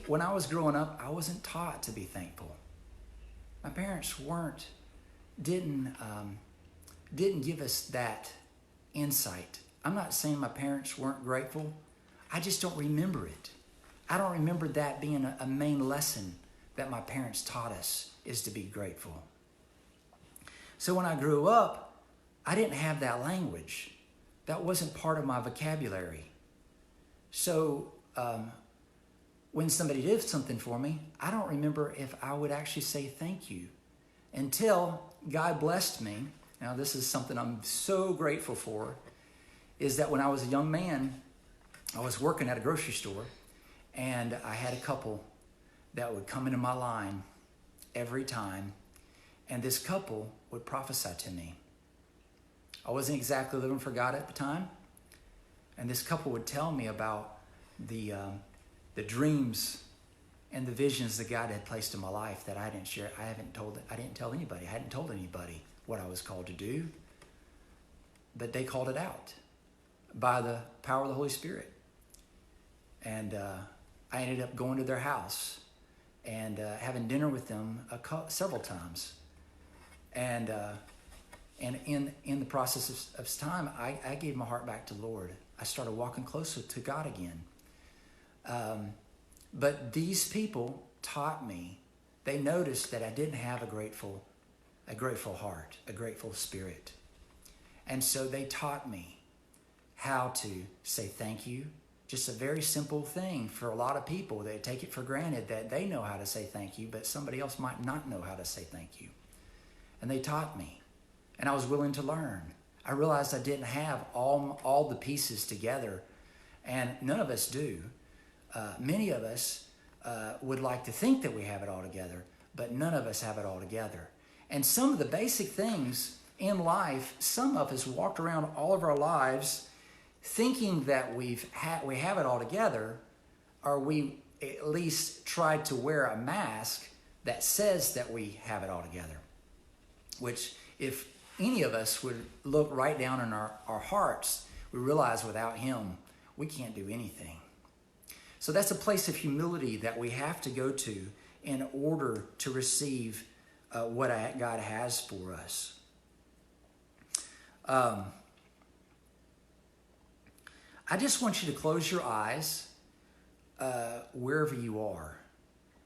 When I was growing up, I wasn't taught to be thankful. My parents didn't, didn't give us that insight. I'm not saying my parents weren't grateful. I just don't remember it. I don't remember that being a main lesson that my parents taught us, is to be grateful. So when I grew up, I didn't have that language. That wasn't part of my vocabulary. So when somebody did something for me, I don't remember if I would actually say thank you until God blessed me. Now, this is something I'm so grateful for, is that when I was a young man, I was working at a grocery store, and I had a couple that would come into my line every time, and this couple would prophesy to me. I wasn't exactly living for God at the time, and this couple would tell me about the dreams and the visions that God had placed in my life that I didn't share. I didn't tell anybody. I hadn't told anybody what I was called to do, but they called it out by the power of the Holy Spirit. And I ended up going to their house and having dinner with them several times. And in the process of time, I gave my heart back to the Lord. I started walking closer to God again. But these people taught me. They noticed that I didn't have a grateful heart, a grateful spirit. And so they taught me how to say thank you. Just a very simple thing for a lot of people. They take it for granted that they know how to say thank you, but somebody else might not know how to say thank you. And they taught me, and I was willing to learn. I realized I didn't have all the pieces together, and none of us do. Many of us would like to think that we have it all together, but none of us have it all together. And some of the basic things in life, some of us walked around all of our lives thinking that we have it all together, or we at least tried to wear a mask that says that we have it all together. Which, if any of us would look right down in our hearts, we realize without Him, we can't do anything. So that's a place of humility that we have to go to in order to receive what God has for us. I just want you to close your eyes wherever you are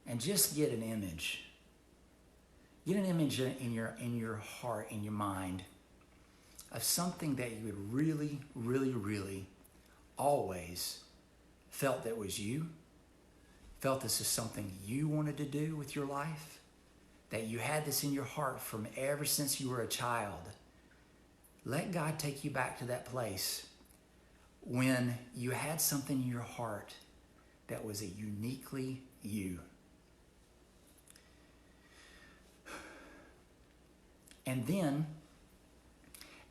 and just get an image. Get an image in your heart, in your mind, of something that you would really, really, really always felt that was you, felt this is something you wanted to do with your life, that you had this in your heart from ever since you were a child. Let God take you back to that place when you had something in your heart that was a uniquely you. And then,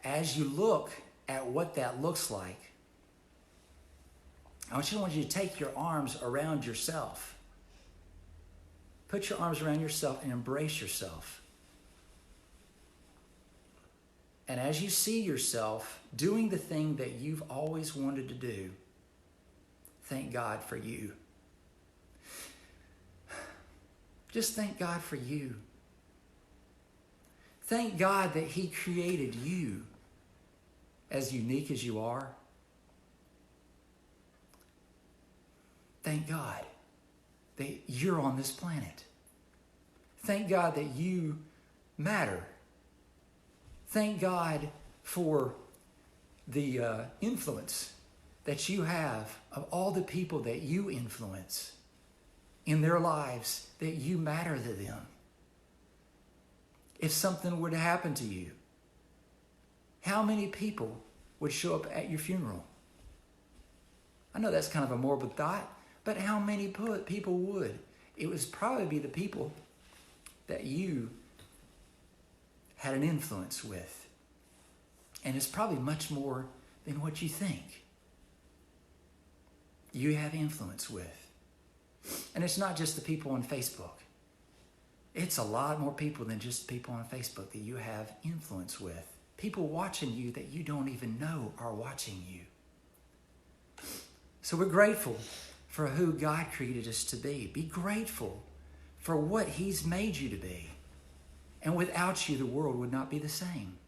as you look at what that looks like, I want you to take your arms around yourself. Put your arms around yourself and embrace yourself. And as you see yourself doing the thing that you've always wanted to do, thank God for you. Just thank God for you. Thank God that He created you as unique as you are. Thank God that you're on this planet. Thank God that you matter. Thank God for the influence that you have of all the people that you influence in their lives, that you matter to them. If something were to happen to you, how many people would show up at your funeral? I know that's kind of a morbid thought, but how many people would? It would probably be the people that you had an influence with. And it's probably much more than what you think you have influence with. And it's not just the people on Facebook. It's a lot more people than just people on Facebook that you have influence with. People watching you that you don't even know are watching you. So we're grateful for who God created us to be. Be grateful for what He's made you to be. And without you, the world would not be the same.